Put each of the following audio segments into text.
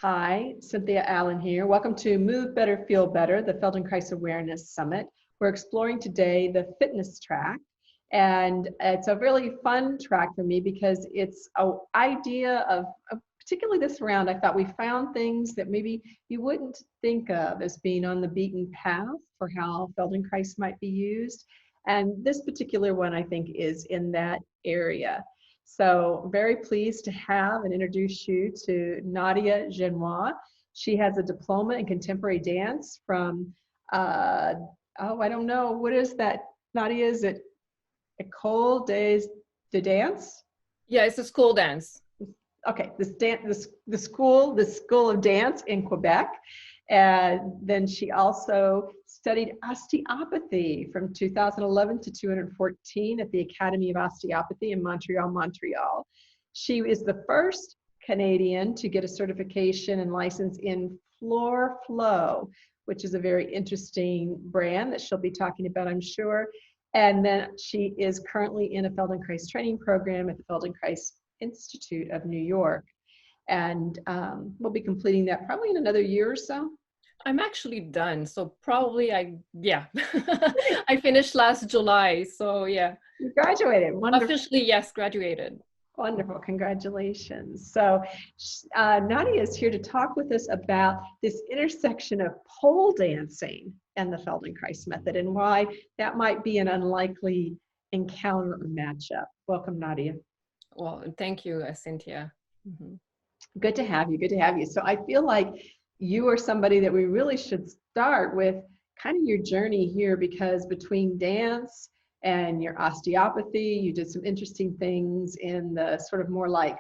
Hi, Cynthia Allen here. Welcome to Move Better, Feel Better, the Feldenkrais Awareness Summit. We're exploring today the fitness track, and it's a really fun track for me because it's an idea of particularly this round. I thought we found things that maybe you wouldn't think of as being on the beaten path for how Feldenkrais might be used. And this particular one, I think, is in that area. So very pleased to have and introduce you to Nadia Genois. She has a diploma in contemporary dance from, I don't know, what is that, Nadia? Is it École de Dance? Yeah, it's a school dance. Okay, the school of dance in Quebec. And then she also studied osteopathy from 2011 to 2014 at the Academy of Osteopathy in Montreal, Montreal. She is the first Canadian to get a certification and license in Floor Flow, which is a very interesting brand that she'll be talking about, I'm sure. And then she is currently in a Feldenkrais training program at the Feldenkrais Institute of New York. And we'll be completing that probably in another year or so. I'm actually done. So probably yeah. I finished last July. So yeah, You graduated. Wonderful. officially, yes, graduated. Wonderful. Congratulations. So, Nadia is here to talk with us about this intersection of pole dancing and the Feldenkrais method and why that might be an unlikely encounter or matchup. Welcome, Nadia. Well, thank you, Cynthia. Mhm. Good to have you. Good to have you. So, I feel like you are somebody that we really should start with kind of your journey here because between dance and your osteopathy, you did some interesting things in the sort of more like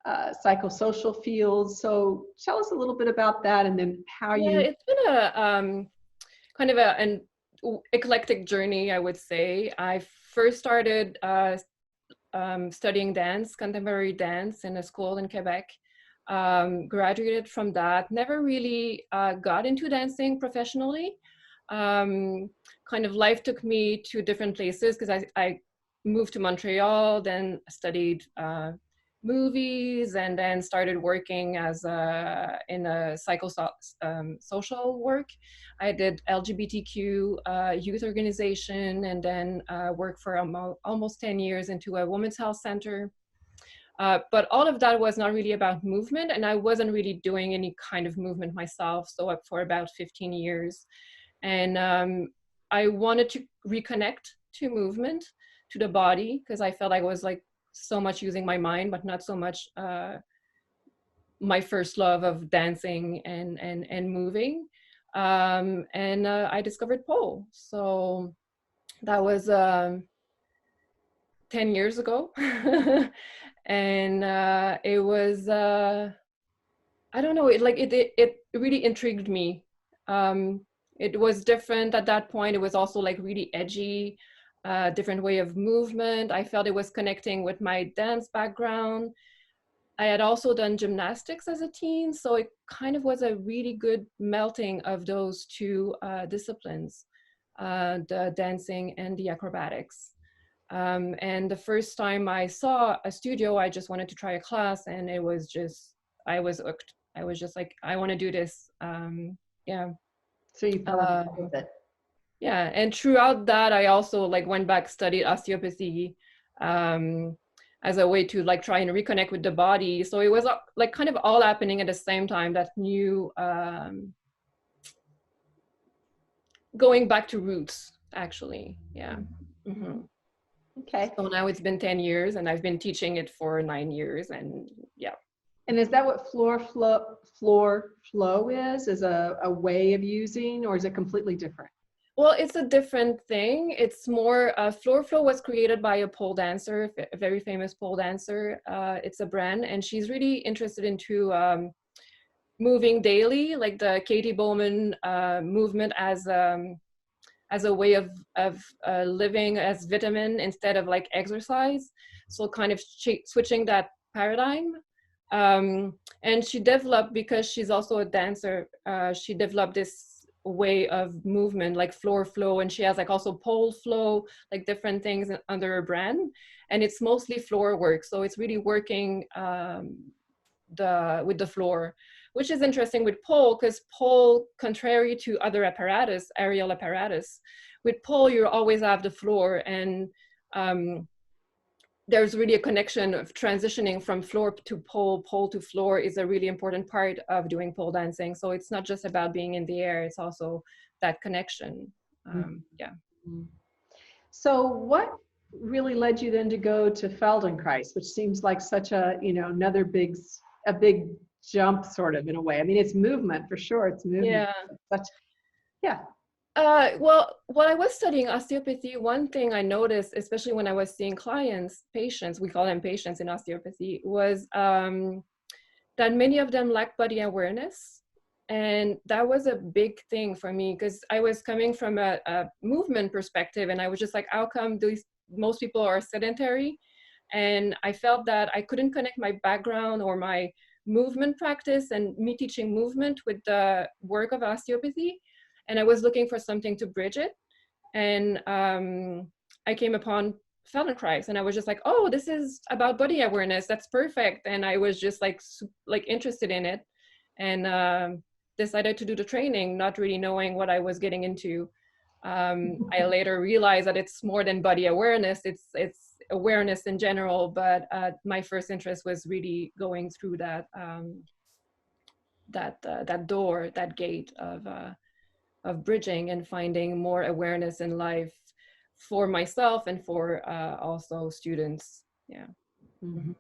psychosocial fields. So tell us a little bit about that and then how Yeah, you. it's been a kind of an eclectic journey, I would say. I first started studying dance, contemporary dance, in a school in Quebec. Graduated from that, never really got into dancing professionally. Kind of life took me to different places because I moved to Montreal, then studied movies, and then started working as in a social work. I did LGBTQ youth organization, and then worked for almost 10 years into a women's health center. But all of that was not really about movement, and I wasn't really doing any kind of movement myself. So for about 15 years, and I wanted to reconnect to movement, to the body, because I felt I was like so much using my mind, but not so much my first love of dancing and moving. And I discovered pole. So that was 10 years ago. And it was I don't know, it really intrigued me. It was different at that point. It was also like really edgy, different way of movement. I felt it was connecting with my dance background. I had also done gymnastics as a teen, so it kind of was a really good melting of those two disciplines, the dancing and the acrobatics. And the first time I saw a studio, I just wanted to try a class, and it was just, I was hooked. I was just like, I want to do this. Yeah. So you fell in Uh, love with it. yeah. And throughout that, I also like went back, studied osteopathy um, as a way to like try and reconnect with the body. So it was like kind of all happening at the same time, that new going back to roots, actually. Yeah. Mm-hmm. Okay. So now it's been 10 years and I've been teaching it for 9 years, and yeah. And is that what floor flow is a way of using, or is it completely different? Well, it's a different thing. It's more, Floor Flow was created by a pole dancer, a very famous pole dancer. It's a brand, and she's really interested into moving daily, like the Katie Bowman movement as a way of living as vitamin instead of like exercise. So kind of switching that paradigm. And she developed, because she's also a dancer, she developed this way of movement like floor flow, and she has like also pole flow, like different things under her brand, and it's mostly floor work. So it's really working the with the floor, which is interesting with pole, because pole, contrary to other apparatus, aerial apparatus, with pole you always have the floor, and there's really a connection of transitioning from floor to pole, pole to floor is a really important part of doing pole dancing. So it's not just about being in the air, it's also that connection. Yeah. So what really led you then to go to Feldenkrais, which seems like such a, another big jump sort of in a way. I mean, it's movement for sure. It's movement. Yeah. Yeah. Well, while I was studying osteopathy, one thing I noticed, especially when I was seeing patients, we call them patients in osteopathy, was that many of them lack body awareness. And that was a big thing for me, because I was coming from a movement perspective, and I was just like, how come most people are sedentary? And I felt that I couldn't connect my background or my movement practice and me teaching movement with the work of osteopathy. And I was looking for something to bridge it. And I came upon Feldenkrais, and I was just like, oh, this is about body awareness. That's perfect. And I was just like interested in it, and decided to do the training, not really knowing what I was getting into. I later realized that it's more than body awareness. It's awareness in general. But my first interest was really going through that door, that gate of bridging and finding more awareness in life for myself and for also students. Yeah. Mm-hmm.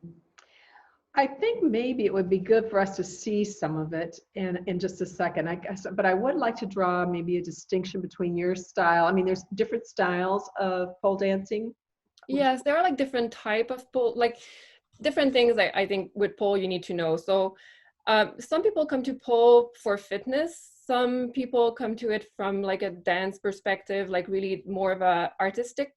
I think maybe it would be good for us to see some of it in just a second, I guess, but I would like to draw maybe a distinction between your style. I mean, there's different styles of pole dancing. Yes, there are like different type of pole, like different things I think with pole you need to know. So some people come to pole for fitness. Some people come to it from like a dance perspective, like really more of a artistic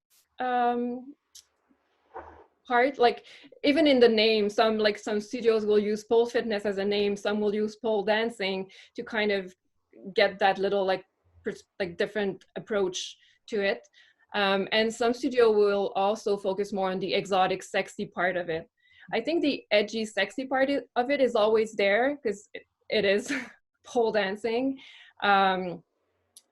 part. Like even in the name, some studios will use pole fitness as a name. Some will use pole dancing to kind of get that little like different approach to it. And some studio will also focus more on the exotic, sexy part of it. I think the edgy, sexy part of it is always there, because it is pole dancing. Even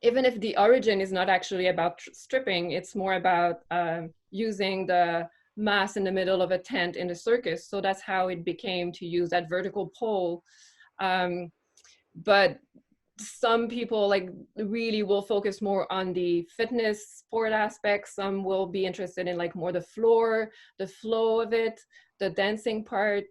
if the origin is not actually about stripping, it's more about using the mass in the middle of a tent in the circus. So that's how it became to use that vertical pole. But some people like really will focus more on the fitness sport aspects. Some will be interested in like more the floor, the flow of it, the dancing part.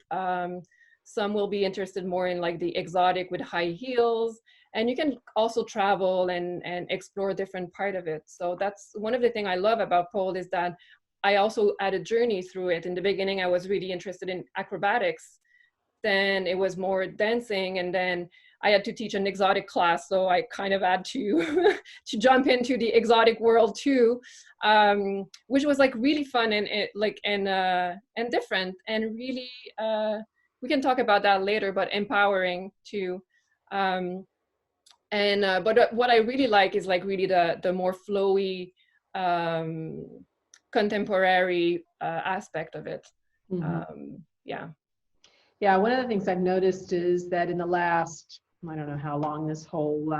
Some will be interested more in like the exotic with high heels. And you can also travel and explore a different part of it. So that's one of the things I love about pole, is that I also had a journey through it. In the beginning, I was really interested in acrobatics. Then it was more dancing, and then I had to teach an exotic class, so I kind of had to to jump into the exotic world too, which was like really fun and different, and really we can talk about that later, but empowering too. But what I really like is like really the more flowy, contemporary aspect of it. Yeah. Yeah, one of the things I've noticed is that in the last, I don't know how long this whole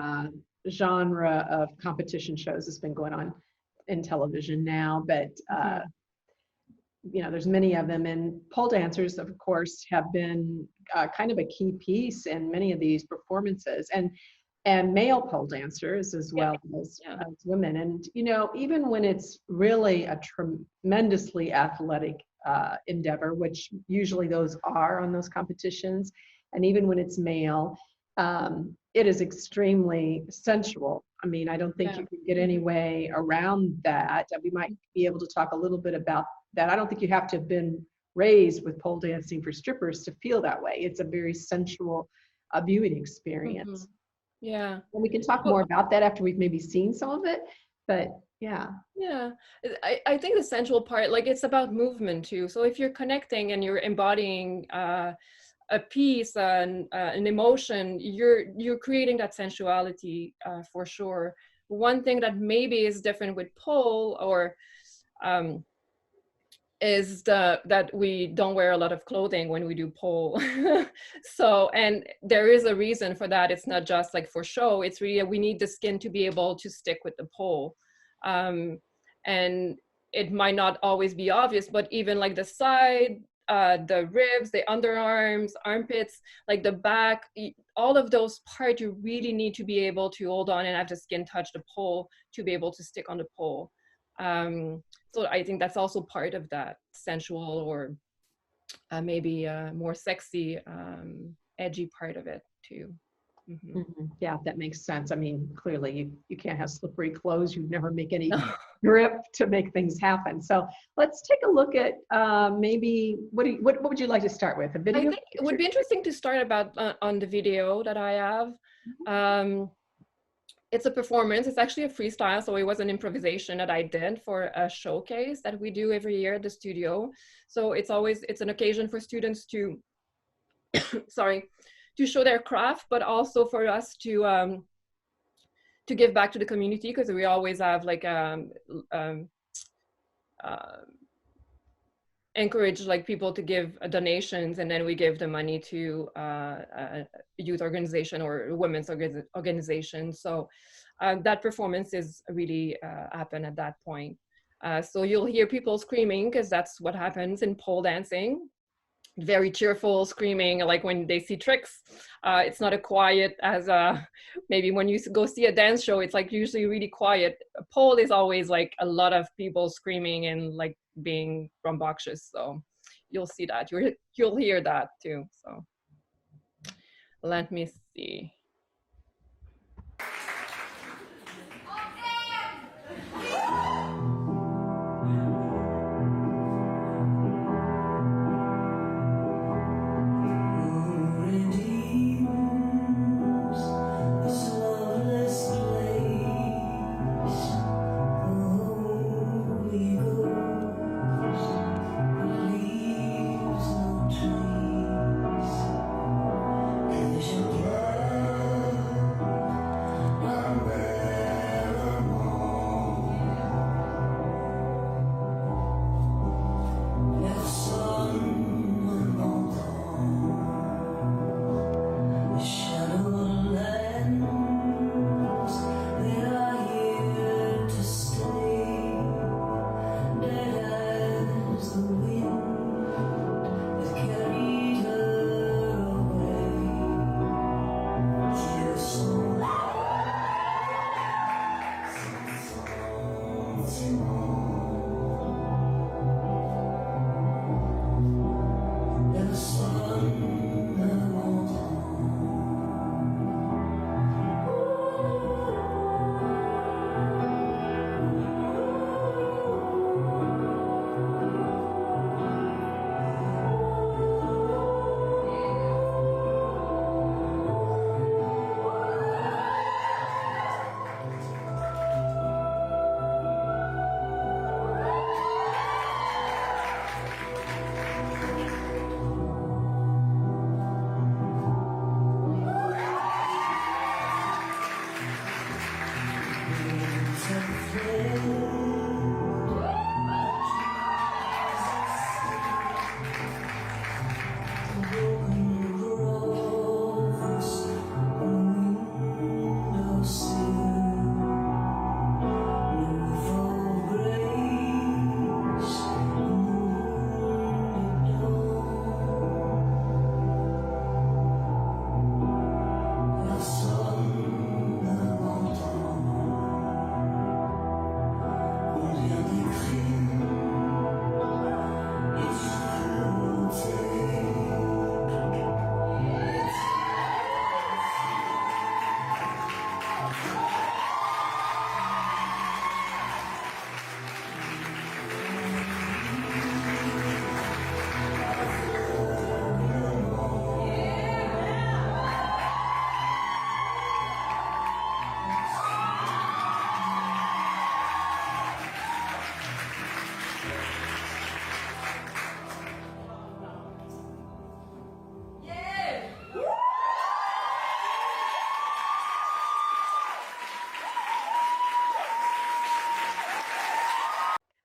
genre of competition shows has been going on in television now, but there's many of them, and pole dancers, of course, have been kind of a key piece in many of these performances, and male pole dancers as well as women. And even when it's really a tremendously athletic endeavor, which usually those are on those competitions, and even when it's male, it is extremely sensual. I mean, I don't think you can get any way around that. We might be able to talk a little bit about that. I don't think you have to have been raised with pole dancing for strippers to feel that way. It's a very sensual viewing experience. Yeah. And we can talk more about that after we've maybe seen some of it, but yeah. Yeah, I think the central part, like it's about movement too. So if you're connecting and you're embodying a piece, an emotion, you're creating that sensuality for sure. One thing that maybe is different with pole, or is that we don't wear a lot of clothing when we do pole. So, and there is a reason for that. It's not just like for show. It's really, we need the skin to be able to stick with the pole. And it might not always be obvious, but even like the side, the ribs, the underarms, armpits, like the back, all of those parts, you really need to be able to hold on and have the skin touch the pole to be able to stick on the pole. So I think that's also part of that sensual or maybe more sexy, edgy part of it too. Mm-hmm. Yeah, that makes sense. I mean, clearly you can't have slippery clothes. You'd never make any grip to make things happen. So let's take a look at maybe, what would you like to start with? A video? I think it would be interesting to start about on the video that I have. It's a performance. It's actually a freestyle, so it was an improvisation that I did for a showcase that we do every year at the studio. So it's an occasion for students to, sorry, to show their craft, but also for us to give back to the community, because we always have like encourage like people to give donations, and then we give the money to a youth organization or women's organization. So that performance is really happen at that point. So you'll hear people screaming, because that's what happens in pole dancing. Very cheerful screaming, like when they see tricks. It's not a quiet as maybe when you go see a dance show, it's like usually really quiet. A pole is always like a lot of people screaming and like being rambunctious. So you'll see that, you'll hear that too. So let me see.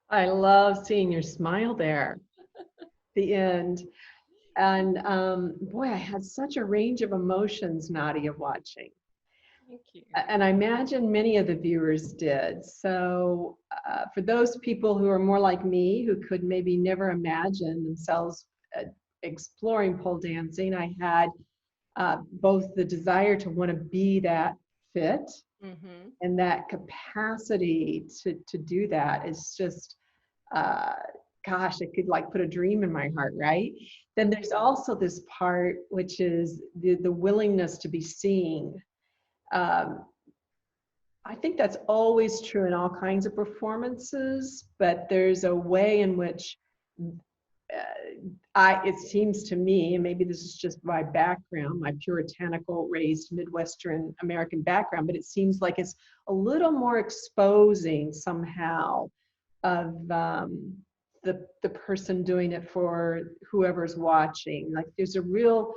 I love seeing your smile there, the end. And boy, I had such a range of emotions, Nadia, watching. Thank you. And I imagine many of the viewers did. So for those people who are more like me, who could maybe never imagine themselves exploring pole dancing, I had both the desire to want to be that fit, Mm-hmm. and that capacity to do that is just, uh, gosh, it could like put a dream in my heart, right? Then there's also this part, which is the willingness to be seen. Um, I think that's always true in all kinds of performances, but there's a way in which it seems to me, and maybe this is just my background, my puritanical raised Midwestern American background, but it seems like it's a little more exposing somehow of the person doing it for whoever's watching. Like there's a real,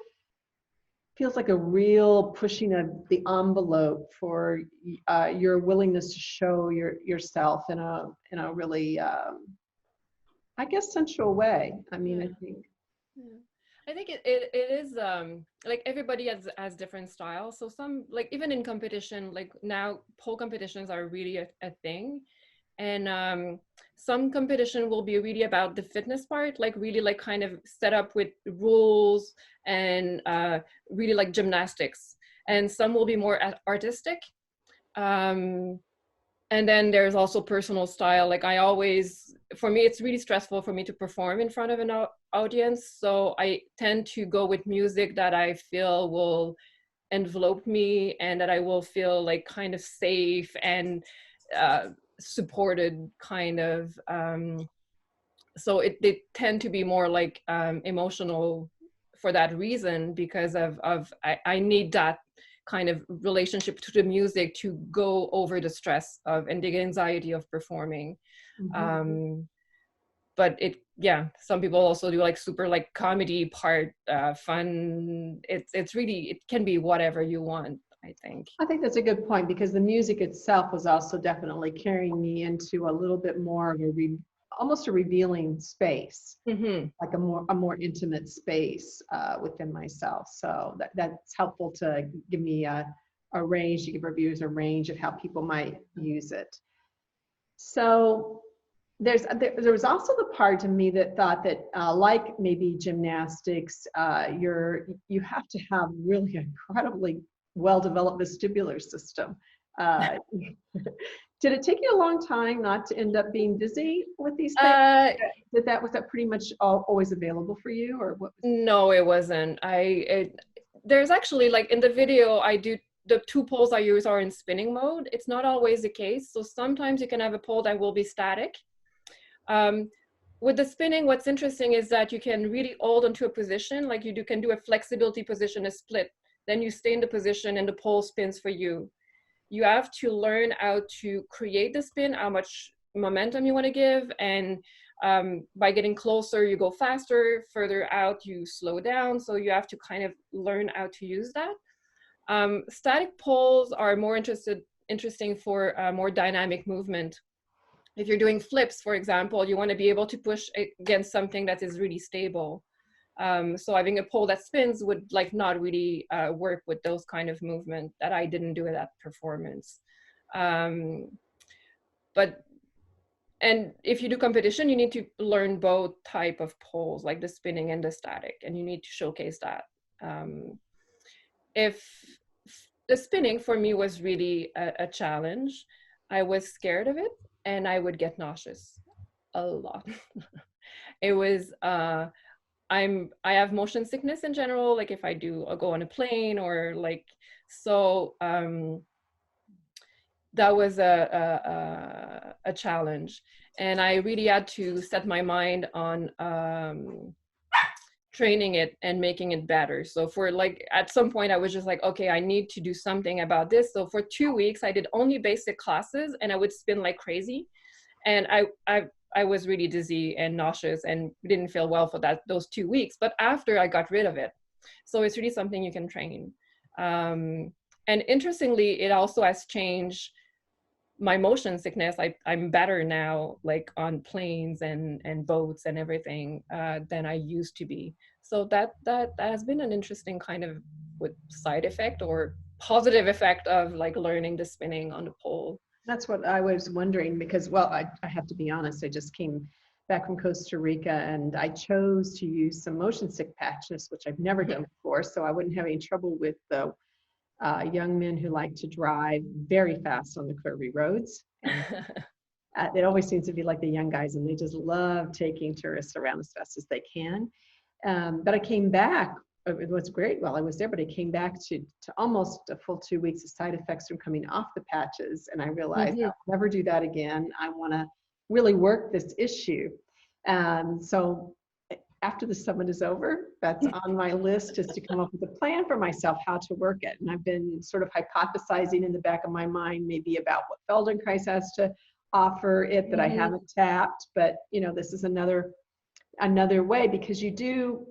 feels like a real pushing of the envelope for your willingness to show yourself in a really I guess sensual way. I mean, Yeah. I think. Yeah. I think it is like everybody has different styles. So some like even in competition, like now pole competitions are really a thing. And some competition will be really about the fitness part, like really like kind of set up with rules and really like gymnastics. And some will be more artistic. Um, and then there's also personal style. Like I always, for me, it's really stressful for me to perform in front of an audience. So I tend to go with music that I feel will envelope me and that I will feel like kind of safe and supported kind of. So they tend to be more like emotional for that reason because of I need that kind of relationship to the music to go over the stress of and the anxiety of performing. Mhm. Um, but yeah, some people also do like super like comedy part, fun. It's really, it can be whatever you want, I think. I think that's a good point because the music itself was also definitely carrying me into a little bit more of almost a revealing space, Mm-hmm. like a more intimate space within myself. So that's helpful to give me a range, to give reviewers a range of how people might use it. So there was also the part of me that thought that like maybe gymnastics, you have to have really incredibly well developed vestibular system. Uh, did it take you a long time not to end up being dizzy with these things? Uh, Was that pretty much always available for you, or what was? no, it wasn't. There's actually like in the video, I do the two poles I use are in spinning mode. It's not always the case. So sometimes you can have a pole that will be static. Um, with the spinning, what's interesting is that you can really hold onto a position, like can do a flexibility position, a split. Then you stay in the position and the pole spins for you. You have to learn how to create the spin, how much momentum you want to give, and by getting closer, you go faster, further out, you slow down. So you have to kind of learn how to use that. Static poles are more interesting for more dynamic movement. If you're doing flips, for example, you want to be able to push against something that is really stable. So having a pole that spins would like not really work with those kind of movement that I didn't do at that performance. Um, but and if you do competition, you need to learn both type of poles, like the spinning and the static, and you need to showcase that. If the spinning for me was really a challenge, I was scared of it and I would get nauseous a lot. It was I have motion sickness in general, like if I go on a plane or like, so that was a challenge. And I really had to set my mind on training it and making it better. So for like, at some point I was just like, okay, I need to do something about this. So for 2 weeks, I did only basic classes and I would spin like crazy. And I was really dizzy and nauseous and didn't feel well for those 2 weeks. But after, I got rid of it. So it's really something you can train. And interestingly, it also has changed my motion sickness, I'm better now, like on planes and boats and everything, than I used to be. So that has been an interesting kind of with side effect or positive effect of like learning the spinning on the pole. That's what I was wondering because, well, I have to be honest, I just came back from Costa Rica and I chose to use some motion sick patches, which I've never done before, so I wouldn't have any trouble with the young men who like to drive very fast on the curvy roads. And it always seems to be like the young guys, and they just love taking tourists around as fast as they can. But I came back. It was great while I was there, but I came back to almost a full 2 weeks of side effects from coming off the patches. And I realized I'll never do that again. I want to really work this issue. So after the summit is over, that's on my list, is to come up with a plan for myself how to work it. And I've been sort of hypothesizing in the back of my mind maybe about what Feldenkrais has to offer it that I haven't tapped. But you know, this is another way, because you do,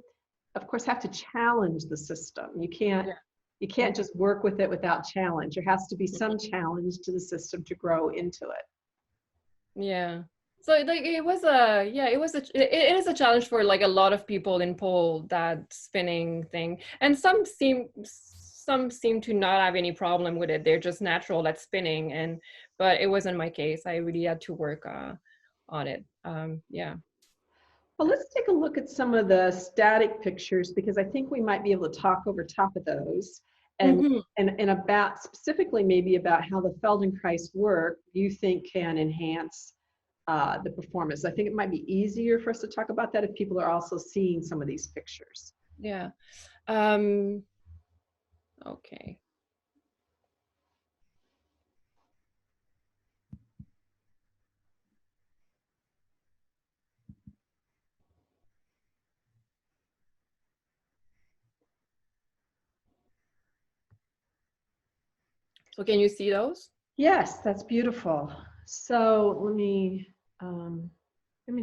of course, have to challenge the system. You can't just work with it without challenge. There has to be some challenge to the system to grow into it. Yeah. So like it is a challenge for like a lot of people in pole, that spinning thing. And some seem to not have any problem with it. They're just natural at spinning, but it wasn't my case. I really had to work on it. Yeah. Well, let's take a look at some of the static pictures, because I think we might be able to talk over top of those and about specifically maybe about how the Feldenkrais work you think can enhance the performance. I think it might be easier for us to talk about that if people are also seeing some of these pictures. Yeah. Okay. So can you see those? Yes, that's beautiful. So let me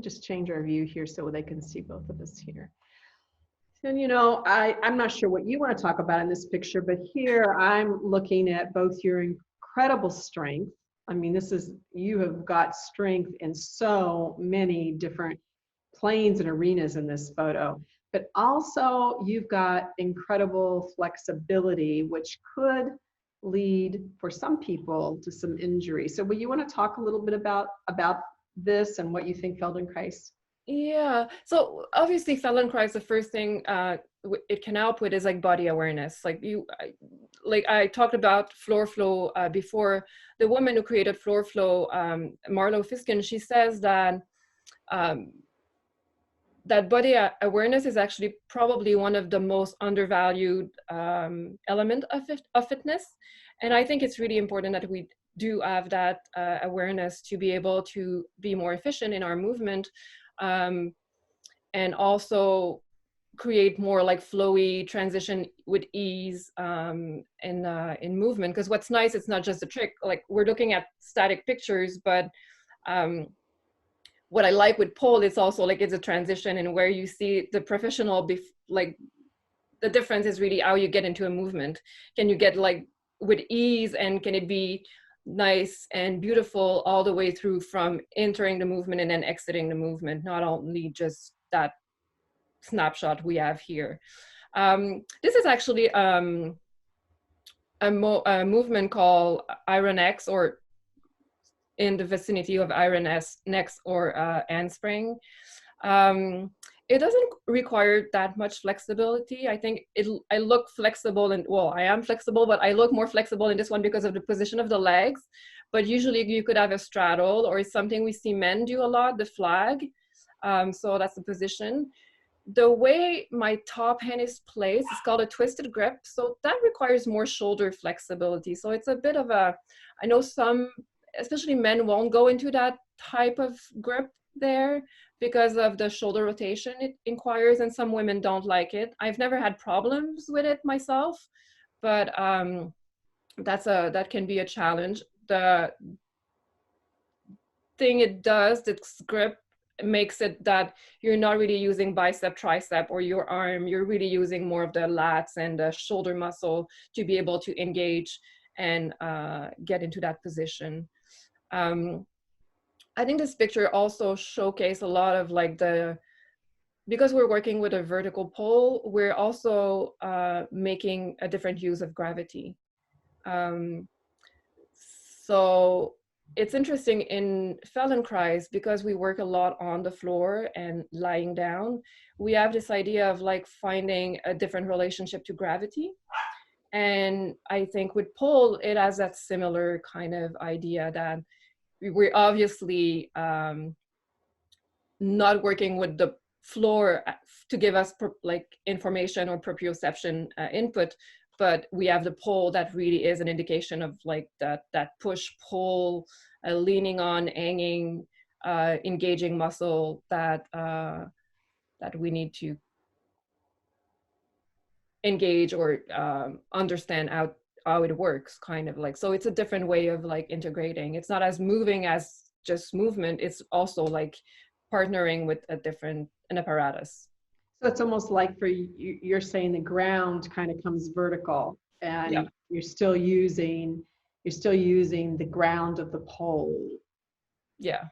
just change our view here so they can see both of us here. And you know, I'm not sure what you want to talk about in this picture, but here I'm looking at both your incredible strength. I mean, you have got strength in so many different planes and arenas in this photo, but also you've got incredible flexibility, which could lead for some people to some injury. So will you want to talk a little bit about this and what you think Feldenkrais? Yeah, so obviously Feldenkrais, the first thing it can help with is like body awareness. Like I talked about FloorFlow before. The woman who created FloorFlow, Marlo Fiskin, she says that that body awareness is actually probably one of the most undervalued element of fitness. And I think it's really important that we do have that awareness to be able to be more efficient in our movement. And also create more like flowy transition with ease in movement. Because what's nice, it's not just a trick. Like we're looking at static pictures, but what I like with pole is also like it's a transition, and where you see the professional, like the difference is really how you get into a movement. Can you get like with ease, and can it be nice and beautiful all the way through from entering the movement and then exiting the movement, not only just that snapshot we have here. This is actually a movement called Iron X, or in the vicinity of Iron X or handspring. It doesn't require that much flexibility. I think I look flexible, and well, I am flexible, but I look more flexible in this one because of the position of the legs. But usually you could have a straddle, or something we see men do a lot, the flag. So that's the position. The way my top hand is placed is called a twisted grip. So that requires more shoulder flexibility. So it's a bit of a, I know some, especially men, won't go into that type of grip there because of the shoulder rotation it requires, and some women don't like it. I've never had problems with it myself, but that can be a challenge. The thing it does, this grip makes it that you're not really using bicep, tricep, or your arm. You're really using more of the lats and the shoulder muscle to be able to engage and get into that position. I think this picture also showcased a lot of like because we're working with a vertical pole, we're also making a different use of gravity. Um, so it's interesting in Feldenkrais, because we work a lot on the floor and lying down, we have this idea of like finding a different relationship to gravity. And I think with pole, it has that similar kind of idea that we're obviously not working with the floor to give us like information or proprioception input, but we have the pole that really is an indication of like that push pull, leaning on, hanging, engaging muscle that we need to engage or understand how it works, kind of like. So it's a different way of like integrating. It's not as moving as just movement. It's also like partnering with an apparatus. So it's almost like for you, you're saying the ground kind of comes vertical, and Yeah. you're still using the ground of the pole. Yeah.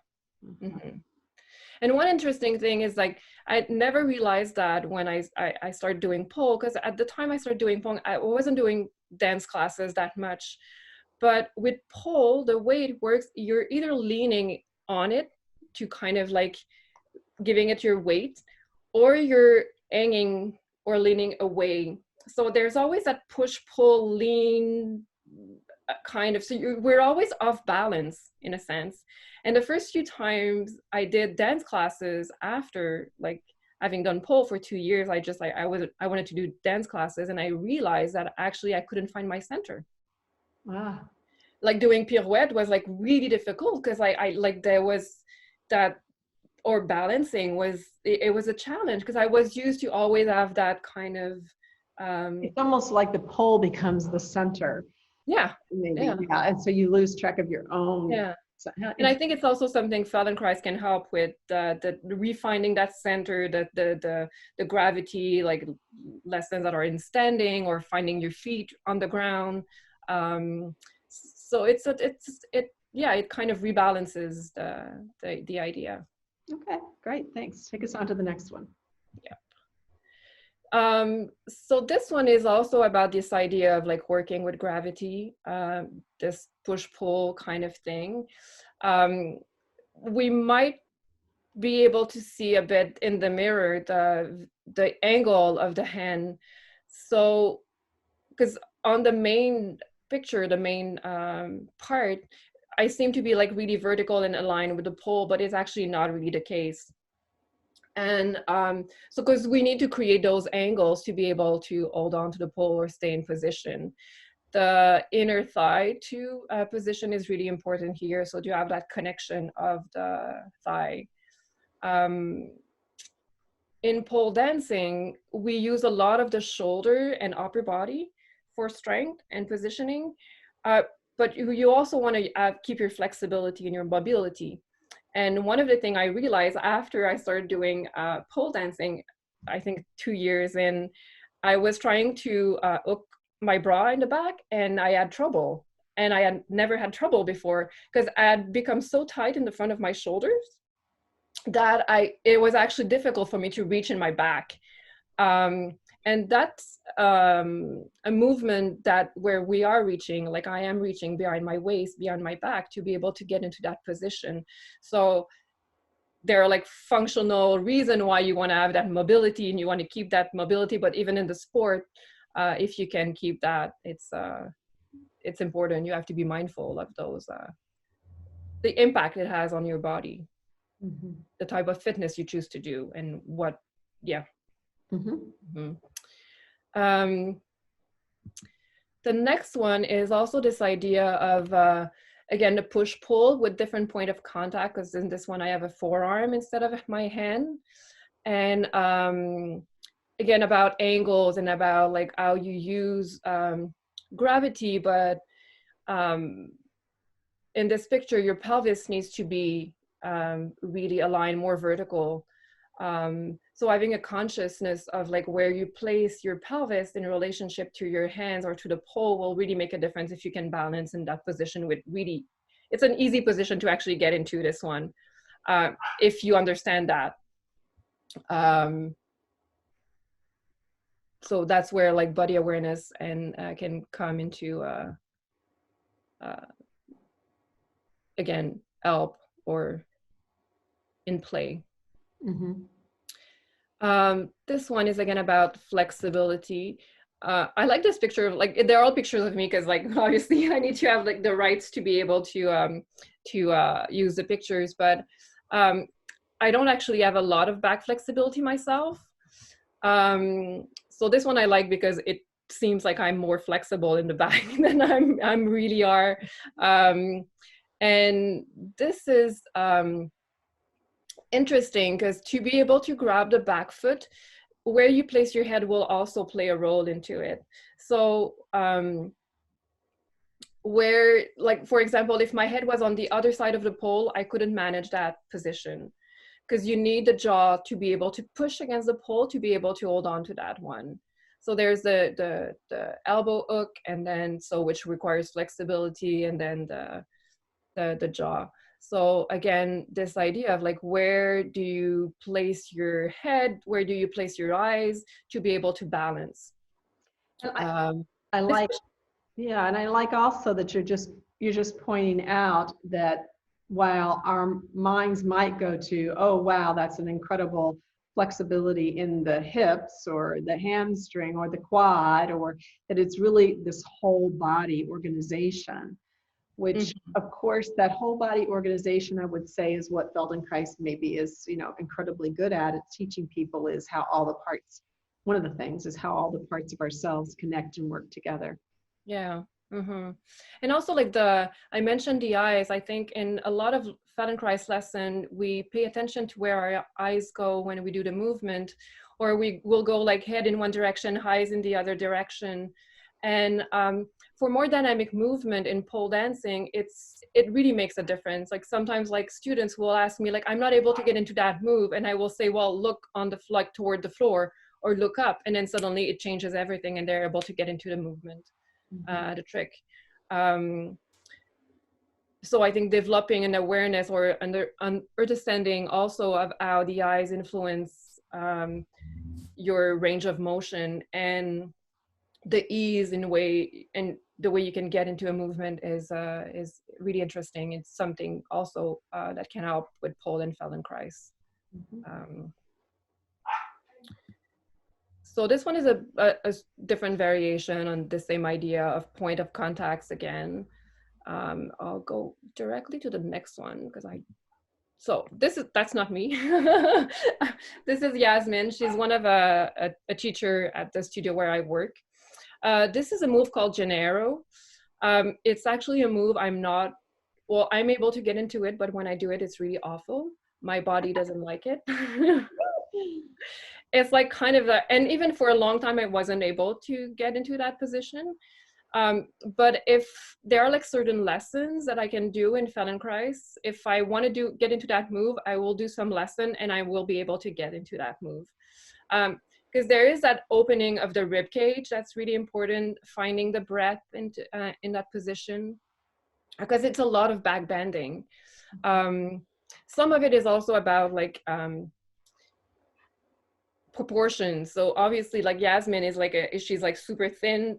Mm-hmm. And one interesting thing is like, I never realized that when I started doing pole, because at the time I started doing pole, I wasn't doing dance classes that much. But with pole, the way it works, you're either leaning on it to kind of like giving it your weight, or you're hanging or leaning away. So there's always that push, pull, lean kind of, so we're always off balance in a sense. And the first few times I did dance classes after like having done pole for 2 years, I wanted to do dance classes, and I realized that actually I couldn't find my center. Wow. Like doing pirouette was like really difficult, because I like there was that, or balancing was, it was a challenge, because I was used to always have that kind of It's almost like the pole becomes the center. yeah. Maybe, Yeah. yeah. And so you lose track of your own. Yeah. And I think it's also something Feldenkrais can help with, the refining that center, the gravity, like lessons that are in standing or finding your feet on the ground. So it kind of rebalances the idea. Okay, great. Thanks. Take us on to the next one. Yeah. So this one is also about this idea of like working with gravity, this push-pull kind of thing. We might be able to see a bit in the mirror the angle of the hand. So, because on the main picture, the main part, I seem to be like really vertical and aligned with the pole, but it's actually not really the case. And so because we need to create those angles to be able to hold on to the pole or stay in position. The inner thigh to position is really important here. So to have that connection of the thigh. In pole dancing, we use a lot of the shoulder and upper body for strength and positioning. But you also want to keep your flexibility and your mobility. And one of the things I realized after I started doing pole dancing, I think 2 years in, I was trying to hook my bra in the back, and I had trouble. And I had never had trouble before, because I had become so tight in the front of my shoulders that it was actually difficult for me to reach in my back. And that's a movement that where we are reaching, like I am reaching behind my waist, behind my back, to be able to get into that position. So there are like functional reason why you want to have that mobility, and you want to keep that mobility. But even in the sport, if you can keep that, it's important. You have to be mindful of those, the impact it has on your body, the type of fitness you choose to do, and what, yeah. The next one is also this idea of, again, the push-pull with different point of contact, because in this one I have a forearm instead of my hand. And again, about angles and about like how you use gravity, but in this picture, your pelvis needs to be really aligned, more vertical. So having a consciousness of like where you place your pelvis in relationship to your hands or to the pole will really make a difference if you can balance in that position with really, it's an easy position to actually get into this one, if you understand that. So that's where like body awareness and can come into again, help or in play. Mm-hmm. This one is again about flexibility. I like this picture of like, they're all pictures of me because like obviously I need to have like the rights to be able to use the pictures, but I don't actually have a lot of back flexibility myself. So this one I like because it seems like I'm more flexible in the back than I'm really are. And this is interesting because to be able to grab the back foot, where you place your head will also play a role into it. So where, like, for example, if my head was on the other side of the pole, I couldn't manage that position because you need the jaw to be able to push against the pole to be able to hold on to that one. So there's the elbow hook, and then so which requires flexibility, and then the jaw. So again, this idea of like, where do you place your head? Where do you place your eyes to be able to balance? I like, yeah, and I like also that you're just pointing out that while our minds might go to, oh wow, that's an incredible flexibility in the hips or the hamstring or the quad, or that it's really this whole body organization, which of course that whole body organization I would say is what Feldenkrais maybe is, incredibly good at. It's teaching people is how all the parts, one of the things is how all the parts of ourselves connect and work together. Yeah. And also like I mentioned the eyes. I think in a lot of Feldenkrais lesson, we pay attention to where our eyes go when we do the movement, or we will go like head in one direction, eyes in the other direction. And for more dynamic movement in pole dancing, it really makes a difference. Like sometimes like students will ask me like, I'm not able to get into that move. And I will say, well, look on the like toward the floor or look up. And then suddenly it changes everything and they're able to get into the movement. The trick. So I think developing an awareness or understanding also of how the eyes influence your range of motion and the ease in way and the way you can get into a movement is really interesting. It's something also that can help with pole and Feldenkrais. So this one is a different variation on the same idea of point of contacts again. I'll go directly to the next one because so that's not me. This is Yasmin. She's one of a teacher at the studio where I work. This is a move called Gennaro. It's actually a move I'm able to get into it, but when I do it, it's really awful. My body doesn't like it. It's like kind of and even for a long time, I wasn't able to get into that position. But if there are like certain lessons that I can do in Feldenkrais, if I want to get into that move, I will do some lesson and I will be able to get into that move. Because there is that opening of the rib cage that's really important, finding the breath in that position, because it's a lot of back bending. Some of it is also about like proportions. So obviously like Yasmin is like she's like super thin,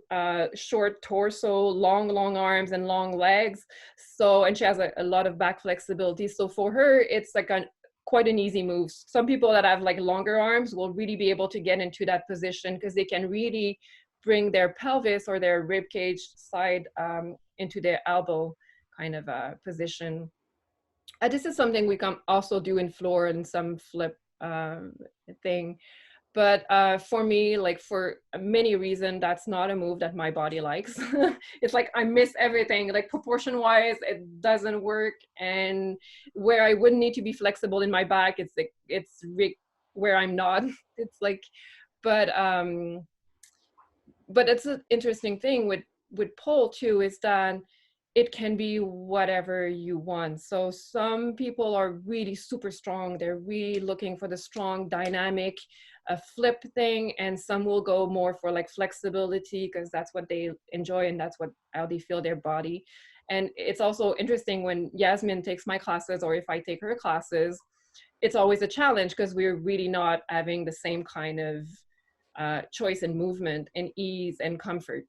short torso, long arms and long legs. So, and she has a lot of back flexibility. So for her, it's like quite an easy move. Some people that have like longer arms will really be able to get into that position because they can really bring their pelvis or their rib cage side into their elbow kind of position. This is something we can also do in floor and some flip thing. But for me, like for many reasons, that's not a move that my body likes. It's like I miss everything, like proportion wise, it doesn't work. And where I wouldn't need to be flexible in my back, it's like, where I'm not. It's like, but it's an interesting thing with pole too, is that it can be whatever you want. So some people are really super strong. They're really looking for the strong dynamic flip thing. And some will go more for like flexibility because that's what they enjoy and that's how they feel their body. And it's also interesting when Yasmin takes my classes or if I take her classes, it's always a challenge because we're really not having the same kind of choice in movement and ease and comfort.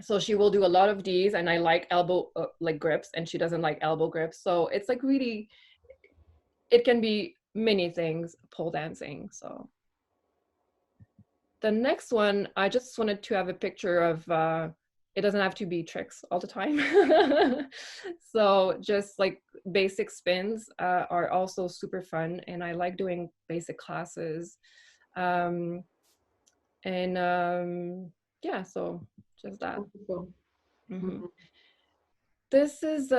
So she will do a lot of these, and I like elbow like grips, and she doesn't like elbow grips. So it's like really, it can be many things, pole dancing. So the next one, I just wanted to have a picture of, it doesn't have to be tricks all the time. So just like basic spins are also super fun, and I like doing basic classes. Yeah, so just that. Wonderful. Mm-hmm. This is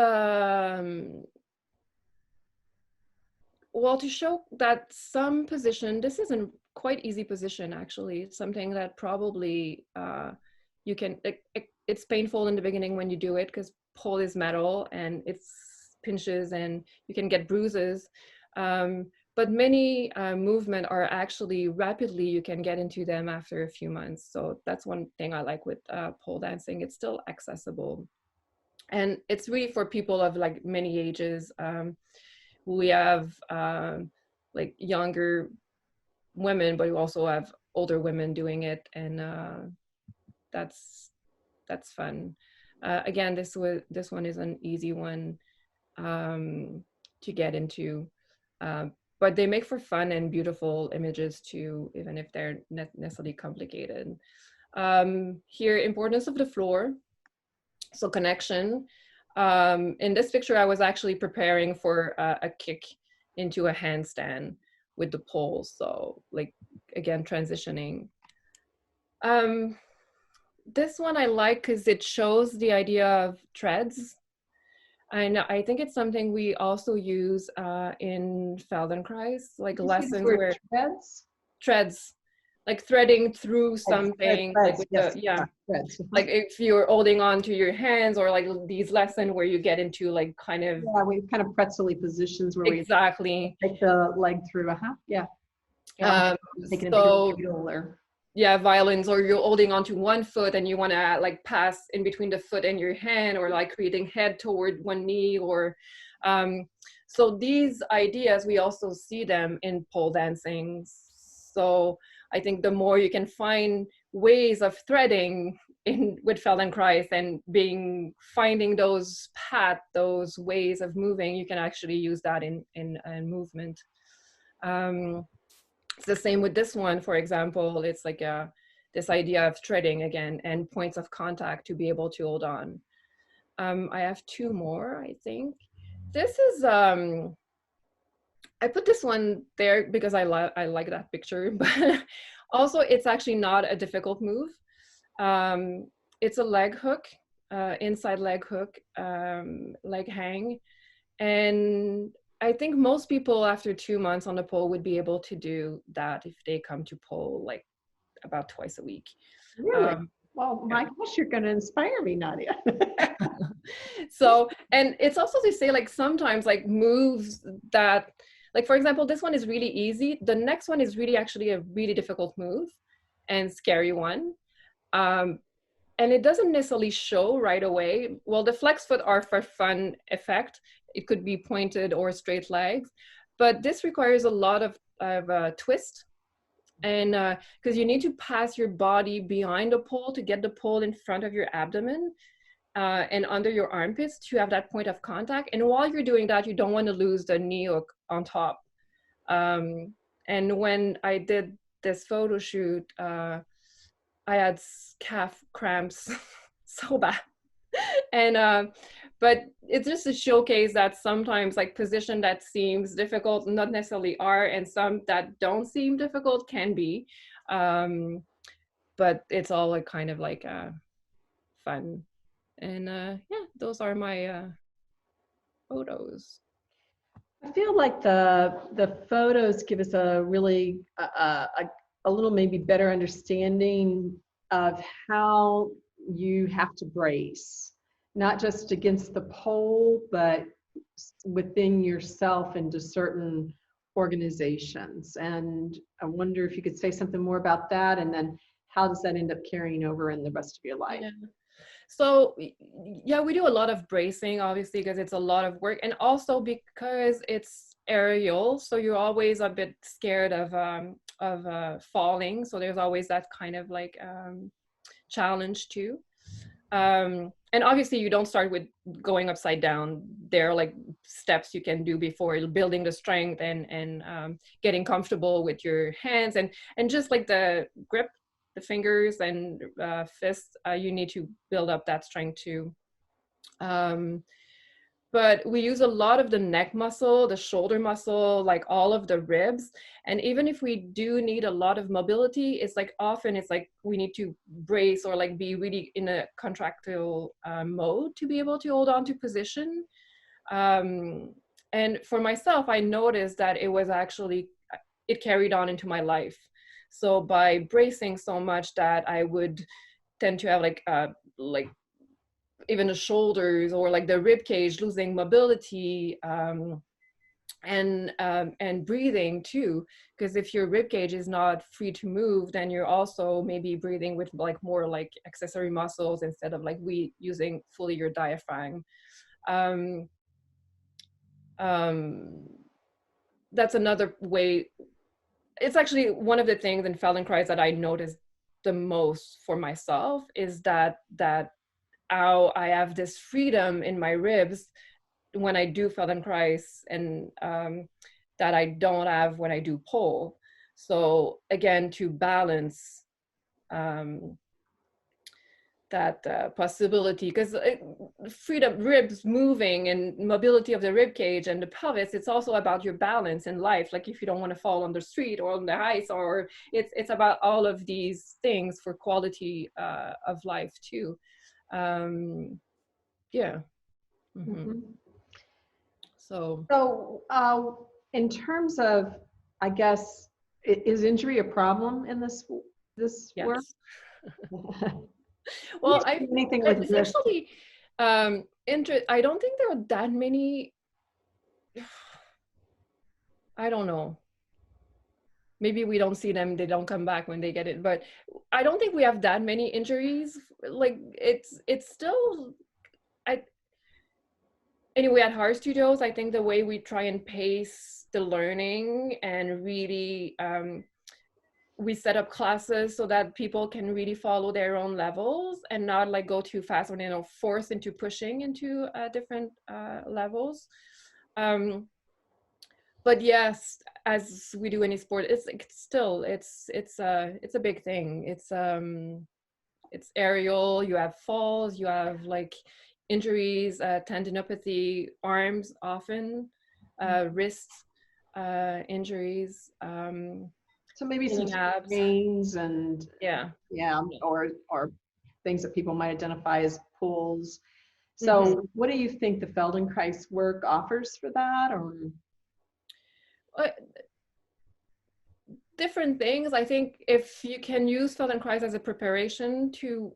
well, to show that some position, this is a quite easy position actually. It's something that probably you can, it's painful in the beginning when you do it because pole is metal and it's pinches and you can get bruises. But many movement are actually rapidly, you can get into them after a few months. So that's one thing I like with pole dancing. It's still accessible. And it's really for people of like many ages. We have like younger women, but we also have older women doing it, and that's fun. Again, this one is an easy one to get into, but they make for fun and beautiful images too, even if they're not necessarily complicated. Here, importance of the floor, so connection. In this picture, I was actually preparing for a kick into a handstand with the poles. So like, again, transitioning. This one I like because it shows the idea of treads. And I think it's something we also use in Feldenkrais, like lessons where treads, like threading through something, like with yes, the, yeah, threads. like if you're holding on to your hands, or like these lessons where you get into like kind of, Yeah, we kind of pretzel-y positions where exactly, we take the leg through. Yeah. Taking so a big or yeah, violins, or you're holding onto one foot and you want to like pass in between the foot and your hand, or like creating head toward one knee, or so these ideas, we also see them in pole dancing. So I think the more you can find ways of threading in with Feldenkrais and finding those paths, those ways of moving, you can actually use that in movement. It's the same with this one, for example. It's like this idea of threading again and points of contact to be able to hold on. I have two more, I think. This is, I put this one there because I like that picture, but also it's actually not a difficult move. It's a leg hook, inside leg hook, leg hang. And I think most people after 2 months on the pole would be able to do that if they come to pole like about twice a week. really? Well, my gosh, you're going to inspire me, Nadia. So, and it's also to say like sometimes like moves that, like for example, this one is really easy. The next one is really actually a really difficult move and scary one. And it doesn't necessarily show right away. Well, the flex foot are for fun effect. It could be pointed or straight legs, but this requires a lot of twist. And because you need to pass your body behind the pole to get the pole in front of your abdomen and under your armpits to have that point of contact. And while you're doing that, you don't want to lose the knee hook on top. And when I did this photo shoot, I had calf cramps so bad. And but it's just to showcase that sometimes like position that seems difficult not necessarily are, and some that don't seem difficult can be. But it's all like kind of like fun. And yeah, those are my photos. I feel like the photos give us a really a little maybe better understanding of how you have to brace, not just against the pole, but within yourself into certain organizations. And I wonder if you could say something more about that, and then how does that end up carrying over in the rest of your life? Yeah. So yeah, we do a lot of bracing, obviously, because it's a lot of work, and also because it's aerial, so you're always a bit scared of falling. So there's always that kind of like challenge too. And obviously you don't start with going upside down. There are like steps you can do before building the strength and getting comfortable with your hands and just like the grip, the fingers and fists. You need to build up that strength too. Um, but we use a lot of the neck muscle, the shoulder muscle, like all of the ribs. And even if we do need a lot of mobility, it's like often it's like we need to brace or like be really in a contractile mode to be able to hold on to position. And for myself, I noticed that it was actually, it carried on into my life. So by bracing so much that I would tend to have like even the shoulders or like the rib cage losing mobility, and breathing too, because if your rib cage is not free to move, then you're also maybe breathing with like more like accessory muscles instead of like using fully your diaphragm. um, um, that's another way. It's actually one of the things in Feldenkrais that I noticed the most for myself is that how I have this freedom in my ribs when I do Feldenkrais, and that I don't have when I do pole. So again, to balance um, that possibility, because freedom, ribs moving and mobility of the rib cage and the pelvis, it's also about your balance in life. Like if you don't want to fall on the street or on the ice, or it's about all of these things for quality of life too. Yeah. Mm-hmm. Mhm. So So, in terms of, I guess, is injury a problem in this work? yes. Well, Anything with risk? essentially, I don't think there are that many. I don't know. Maybe we don't see them, they don't come back when they get it, but I don't think we have that many injuries. Like it's still, I anyway, at Heart Studios, I think the way we try and pace the learning and really we set up classes so that people can really follow their own levels and not like go too fast or, you know, force into pushing into different levels. But yes, as we do any sport, it's like still it's a big thing. It's aerial. You have falls. You have like injuries, tendinopathy, arms often, wrists injuries. So maybe some Abs. sprains and Yeah. or things that people might identify as pulls. So, Mhm. what do you think the Feldenkrais work offers for that, or? Different things. I think if you can use Feldenkrais as a preparation to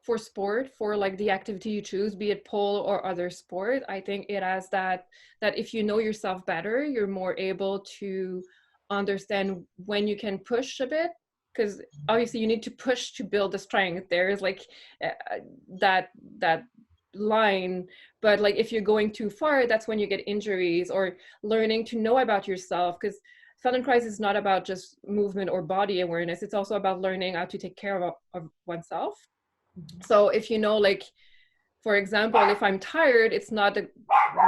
for sport, for like the activity you choose, be it pole or other sport, I think it has that if you know yourself better, you're more able to understand when you can push a bit, because obviously you need to push to build the strength. There is like that line, but like if you're going too far, that's when you get injuries. Or learning to know about yourself, because Feldenkrais is not about just movement or body awareness. It's also about learning how to take care of oneself. So if you know, like, for example, if I'm tired, it's not the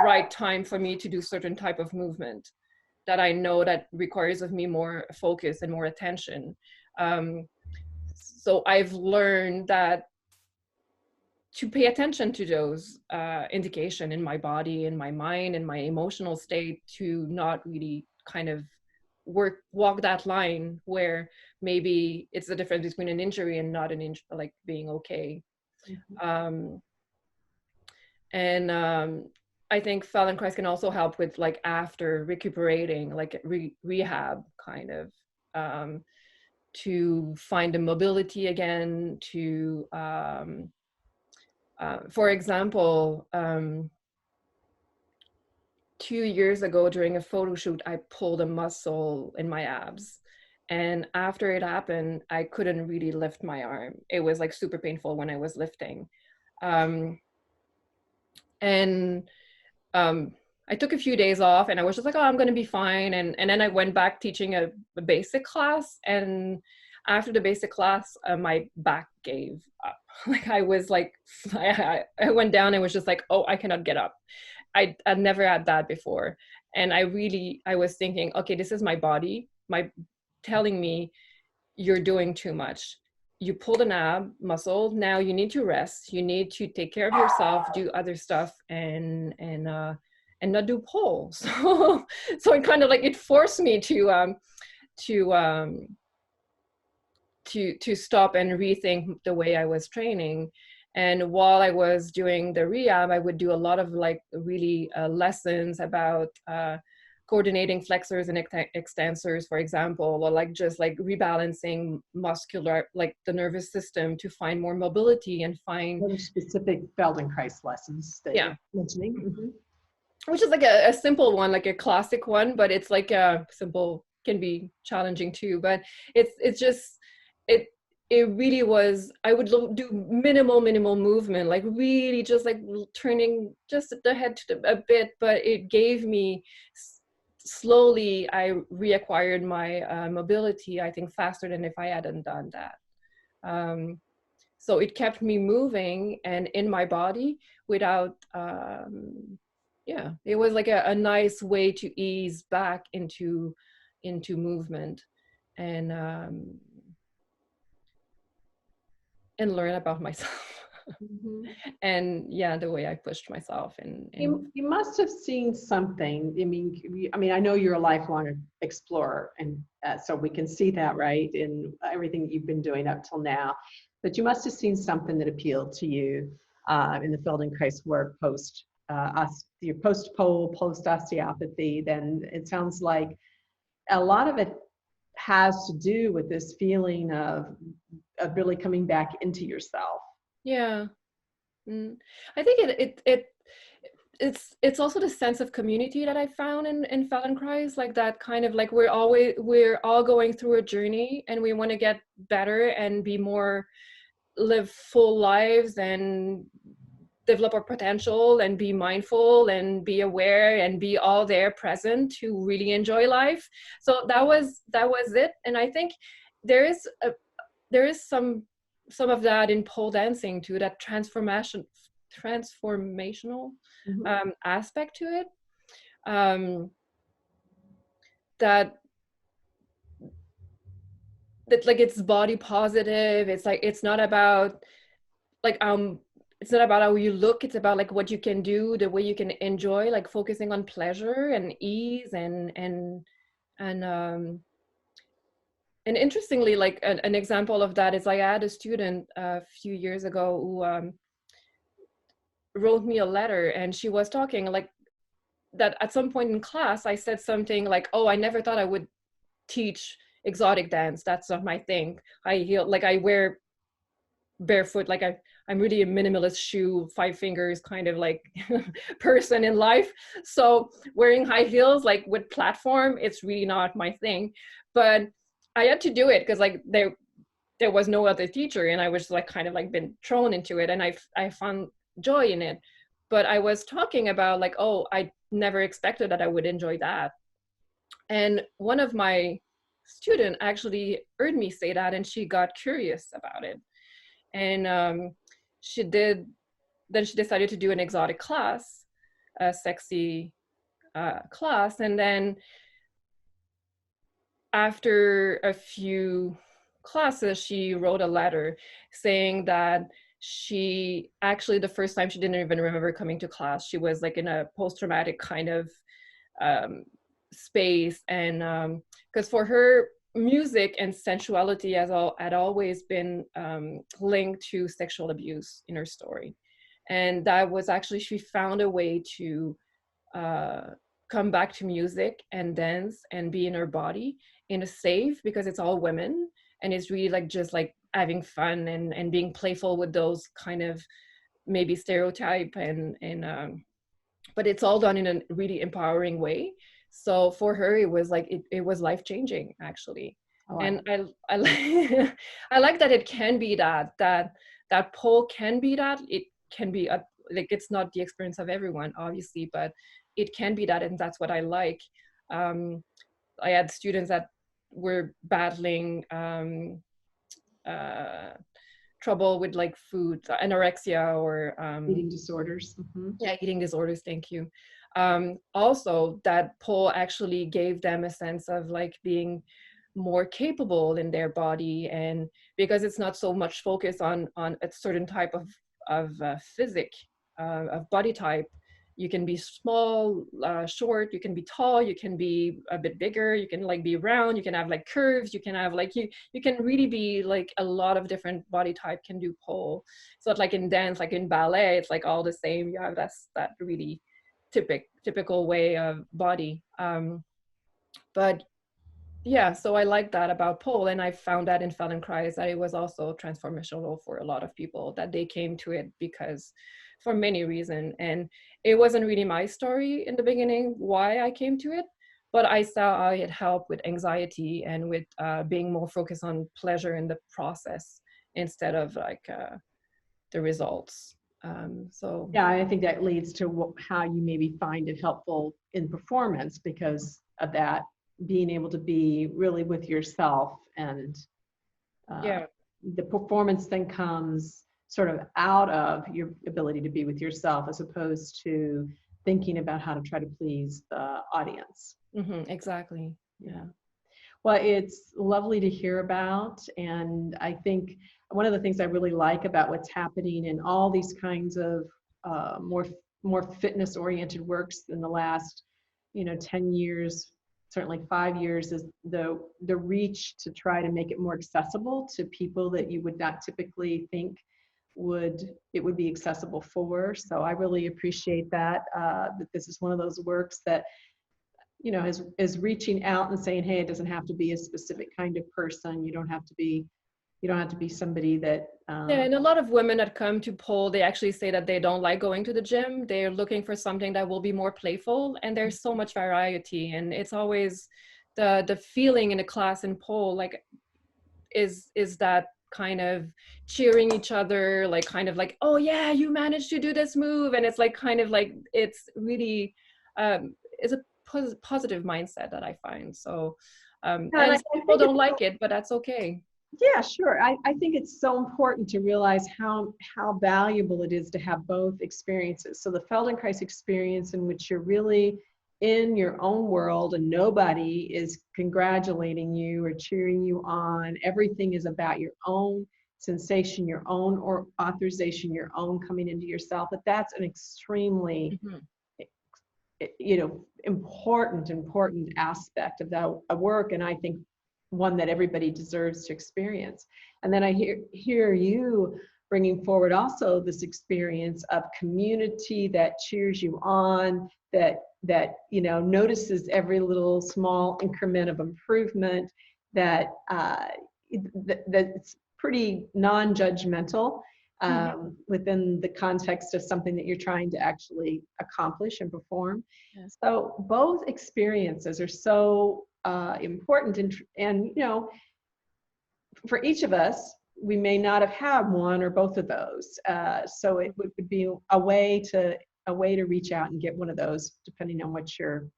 right time for me to do certain type of movement that I know that requires of me more focus and more attention. So I've learned that to pay attention to those indication in my body, in my mind, in my emotional state, to not really kind of walk that line where maybe it's the difference between an injury and not an injury, like being okay. um, and I think Feldenkrais can also help with like after recuperating, like rehab kind of, to find the mobility again, to for example, 2 years ago during a photo shoot, I pulled a muscle in my abs. And after it happened, I couldn't really lift my arm. It was like super painful when I was lifting. Um, and I took a few days off and I was just like, oh, I'm going to be fine. And then I went back teaching a basic class. And after the basic class, my back gave up. Like I was like, I went down and was just like, oh, I cannot get up. I'd never had that before. And I was thinking, okay, this is my body, telling me you're doing too much. You pulled an ab muscle. Now you need to rest. You need to take care of yourself, do other stuff, and not do pole. So it kind of like it forced me to stop and rethink the way I was training. And while I was doing the rehab, I would do a lot of like really lessons about coordinating flexors and extensors, for example, or like just like rebalancing muscular, like the nervous system to find more mobility and find specific Feldenkrais lessons that you're mentioning. Mm-hmm. Which is like a simple one, like a classic one, but it's like a simple can be challenging too. But it's just it really was. I would do minimal movement, like really just like turning just the head a bit, but it gave me slowly. I reacquired my mobility, I think, faster than if I hadn't done that. So it kept me moving and in my body without. It was like a nice way to ease back into movement and learn about myself. Mm-hmm. And the way I pushed myself. And you must have seen something. I mean, I know you're a lifelong explorer, and so we can see that, right, in everything that you've been doing up till now. But you must have seen something that appealed to you in the Feldenkrais work post your post-pole, post-osteopathy. Then it sounds like a lot of it has to do with this feeling of really coming back into yourself. Yeah. I think it's also the sense of community that I found in Feldenkrais, like that kind of like we're all going through a journey and we want to get better and be more, live full lives and develop our potential and be mindful and be aware and be all there present to really enjoy life. So that was it. And I think there is some of that in pole dancing too, that transformational mm-hmm. Aspect to it, that like it's body positive. It's like it's not about like it's not about how you look, it's about like what you can do, the way you can enjoy, like focusing on pleasure and ease and interestingly, like an example of that is I had a student a few years ago who wrote me a letter, and she was talking like that at some point in class I said something like, oh, I never thought I would teach exotic dance. That's not my thing. I wear barefoot, like I'm really a minimalist shoe, 5 fingers kind of like person in life. So wearing high heels, like with platform, it's really not my thing. But I had to do it because like there was no other teacher, and I was like kind of like been thrown into it, and I found joy in it. But I was talking about like, oh, I never expected that I would enjoy that. And one of my students actually heard me say that, and she got curious about it. And she decided to do an exotic class, a sexy class. And then after a few classes, she wrote a letter saying that she actually, the first time, she didn't even remember coming to class. She was like in a post-traumatic kind of space. And because for her, music and sensuality had always been linked to sexual abuse in her story. And that was actually, she found a way to come back to music and dance and be in her body in a safe, because it's all women and it's really like just like having fun and being playful with those kind of maybe stereotype and but it's all done in a really empowering way. So for her, it was like it was life-changing, actually. Oh, And I like I like that it can be that pole can be that. It can be a, like, it's not the experience of everyone, obviously, but it can be that, and that's what I like. um, I had students that were battling uh, trouble with like food, anorexia, or eating disorders. yeah, eating disorders. Thank you. Also, that poll actually gave them a sense of like being more capable in their body, and because it's not so much focus on a certain type of physic, of body type. You can be small, short. You can be tall. You can be a bit bigger. You can like be round. You can have like curves. You can have like you can really be like a lot of different body type can do pole. So it's like in dance, like in ballet, it's like all the same. You have that really typical way of body. But yeah, so I like that about pole, and I found that in Feldenkrais that it was also transformational for a lot of people, that they came to it because for many reasons. And it wasn't really my story in the beginning why I came to it, but I saw how it helped with anxiety and with being more focused on pleasure in the process instead of like the results. So Yeah, I think that leads to how you maybe find it helpful in performance because of that, being able to be really with yourself, and uh, yeah. the performance then comes sort of out of your ability to be with yourself as opposed to thinking about how to try to please the audience. Exactly. Yeah. Well, it's lovely to hear about. And I think one of the things I really like about what's happening in all these kinds of more fitness oriented works in the last, 10 years, certainly 5 years, is the reach to try to make it more accessible to people that you would not typically think it would be accessible for. So I really appreciate that this is one of those works that is reaching out and saying, hey, it doesn't have to be a specific kind of person. You don't have to be somebody that Yeah, and a lot of women that come to pole, they actually say that they don't like going to the gym. They're looking for something that will be more playful, and there's so much variety. And it's always the feeling in a class in pole, like is that kind of cheering each other, like kind of like, oh yeah, you managed to do this move, and it's like kind of like it's really is a positive mindset that I find. So yeah, and and I some people think don't it's like it, but that's okay. yeah, sure. I think it's so important to realize how valuable it is to have both experiences. So the Feldenkrais experience, in which you're really in your own world and nobody is congratulating you or cheering you on. Everything is about your own sensation, your own or authorization, your own coming into yourself. But that's an extremely Mhm. important aspect of that work, and I think one that everybody deserves to experience. And then I hear you bringing forward also this experience of community that cheers you on, that notices every little small increment of improvement, that's pretty non-judgmental Mhm. within the context of something that you're trying to actually accomplish and perform. Yeah. So both experiences are so important, and for each of us, we may not have had one or both of those. So it would be a way to reach out and get one of those, depending on what your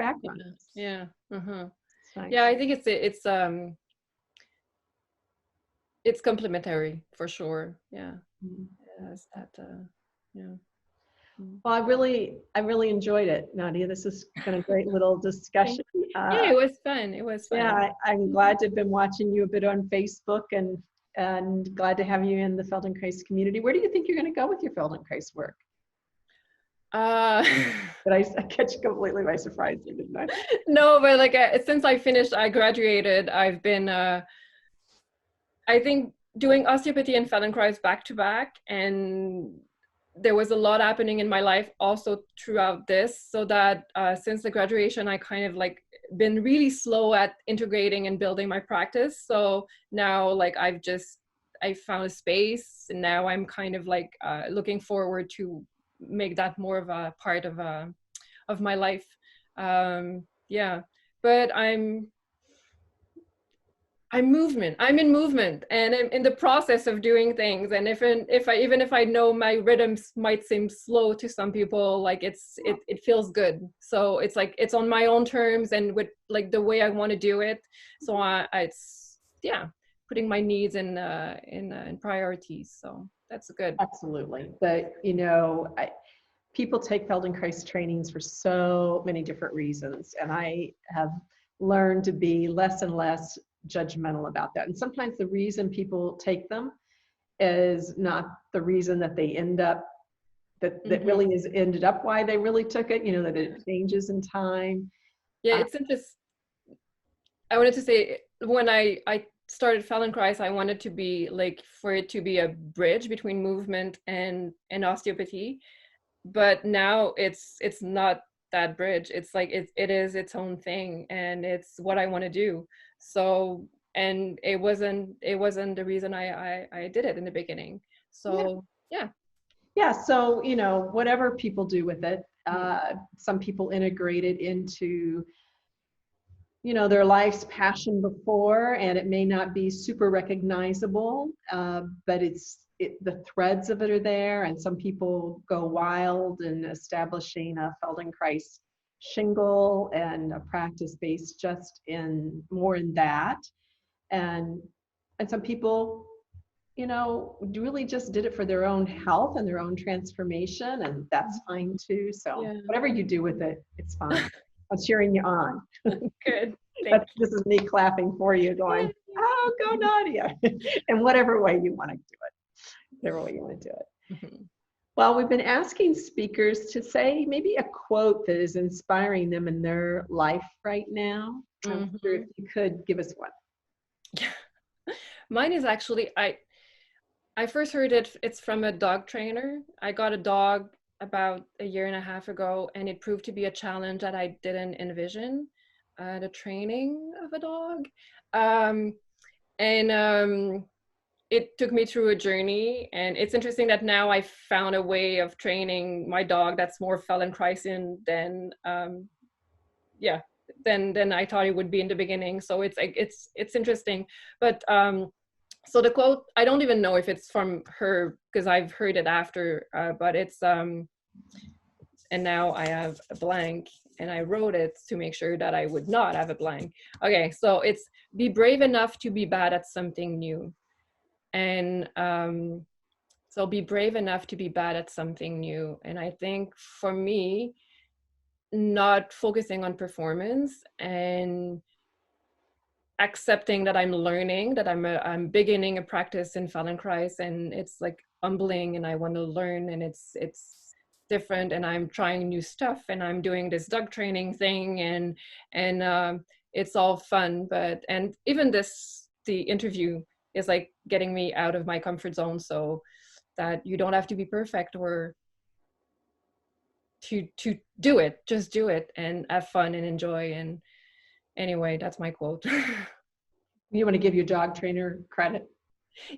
background Yeah. is. Yeah. Uh-huh. It's Yeah, nice. I think it's complementary for sure. Yeah. Mhm. Yes, that yeah. Mm. Well, I really enjoyed it, Nadia. This has been a great little Thank discussion. Yeah, it was fun. It was Yeah, fun. I'm glad to have been watching you a bit on Facebook, and glad to have you in the Feldenkrais community. Where do you think you're going to go with your Feldenkrais work? Uh Did I catch you completely by surprise, didn't I? no, but like since I graduated, I've been I think doing osteopathy and Feldenkrais back to back, and there was a lot happening in my life also throughout this, so that since the graduation, I kind of like been really slow at integrating and building my practice. So now like I found a space, and now I'm kind of like looking forward to make that more of a part of my life. Yeah, but I'm in movement, and I'm in the process of doing things. And even if I know my rhythms might seem slow to some people, like it feels good. So it's like it's on my own terms and with like the way I want to do it. So it's yeah, putting my needs in priorities. So that's good. Absolutely. But, you know, people take Feldenkrais trainings for so many different reasons. And I have learned to be less and less judgmental about that. And sometimes the reason people take them is not the reason that they end up, that really is ended up why they really took it, you know, that it changes in time. Yeah, it's interesting. I wanted to say when I started Feldenkrais, I wanted to be like for it to be a bridge between movement and osteopathy. But now it's not that bridge. It's like it is its own thing, and it's what I want to do. So and it wasn't the reason I did it in the beginning. Yeah. So yeah. Yeah. So, you know, whatever people do with it, some people integrate it into, you know, their life's passion before, and it may not be super recognizable, but the threads of it are there. And some people go wild in establishing a Feldenkrais shingle and a practice based just in more in that. And some people, you know, really just did it for their own health and their own transformation, and that's fine too. So Yeah. whatever you do with it, it's fine. I'm cheering you on. Good. Thank This is me clapping for you, going, "Oh, go Nadia!" In whatever way you want to do it, whatever way you want to do it. you. Well, we've been asking speakers to say maybe a quote that is inspiring them in their life right now. I wonder if you could give us one. Yeah. Mine is actually I first heard it's from a dog trainer. I got a dog about a year and a half ago, and it proved to be a challenge that I didn't envision, the training of a dog. And it took me through a journey, and it's interesting that now I found a way of training my dog that's more Feldenkraisian than yeah, than I thought it would be in the beginning. So it's like it's interesting. But so the quote, I don't even know if it's from her because I've heard it after, but it's and now I have a blank, and I wrote it to make sure that I would not have a blank. Okay, so it's be brave enough to be bad at something new. And so be brave enough to be bad at something new. And I think for me, not focusing on performance and accepting that I'm learning, that I'm beginning a practice in Feldenkrais, and it's like humbling, and I want to learn, and it's different, and I'm trying new stuff, and I'm doing this dog training thing, and it's all fun. But and even the interview is like getting me out of my comfort zone, so that you don't have to be perfect or to do it, just do it and have fun and enjoy. And anyway, that's my quote. You want to give your dog trainer credit?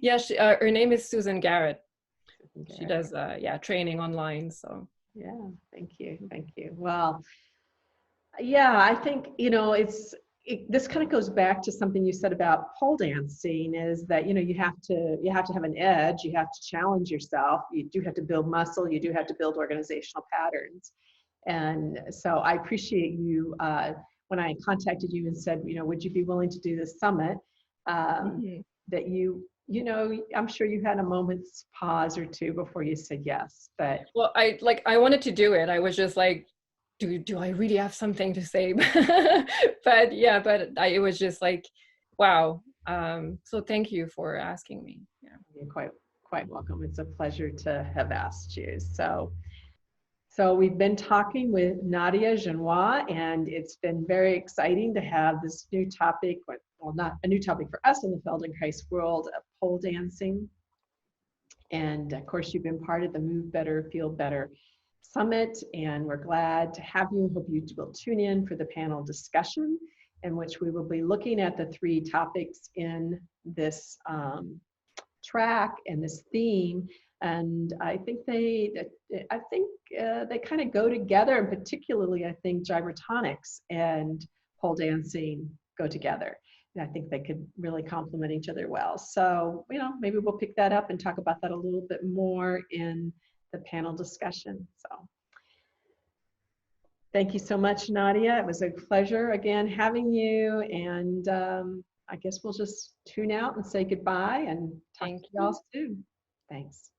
Yeah, her name is Susan Garrett. Okay. She does training online. So yeah, thank you. Well, yeah, I think, you know, this kind of goes back to something you said about pole dancing, is that, you know, you have to have an edge, you have to challenge yourself, you do have to build muscle, you do have to build organizational patterns. And so I appreciate you, when I contacted you and said, you know, would you be willing to do this summit, that you know, I'm sure you had a moment's pause or two before you said yes. But well, I wanted to do it. I was just like, do I really have something to say? But yeah, but it was just like, wow. So thank you for asking me. Yeah, you're quite welcome. It's a pleasure to have asked you. So we've been talking with Nadia Genois, and it's been very exciting to have this new topic, well, not a new topic for us in the Feldenkrais world, of pole dancing. And of course, you've been part of the Move Better, Feel Better Summit, and we're glad to have you. Hope you will tune in for the panel discussion, in which we will be looking at the 3 topics in this track and this theme. And I think they kind of go together, and particularly I think gyrotonics and pole dancing go together. I think they could really complement each other well. So, maybe we'll pick that up and talk about that a little bit more in the panel discussion. So thank you so much, Nadia. It was a pleasure again having you. And I guess we'll just tune out and say goodbye and talk Thank to you. y'all soon. Thanks.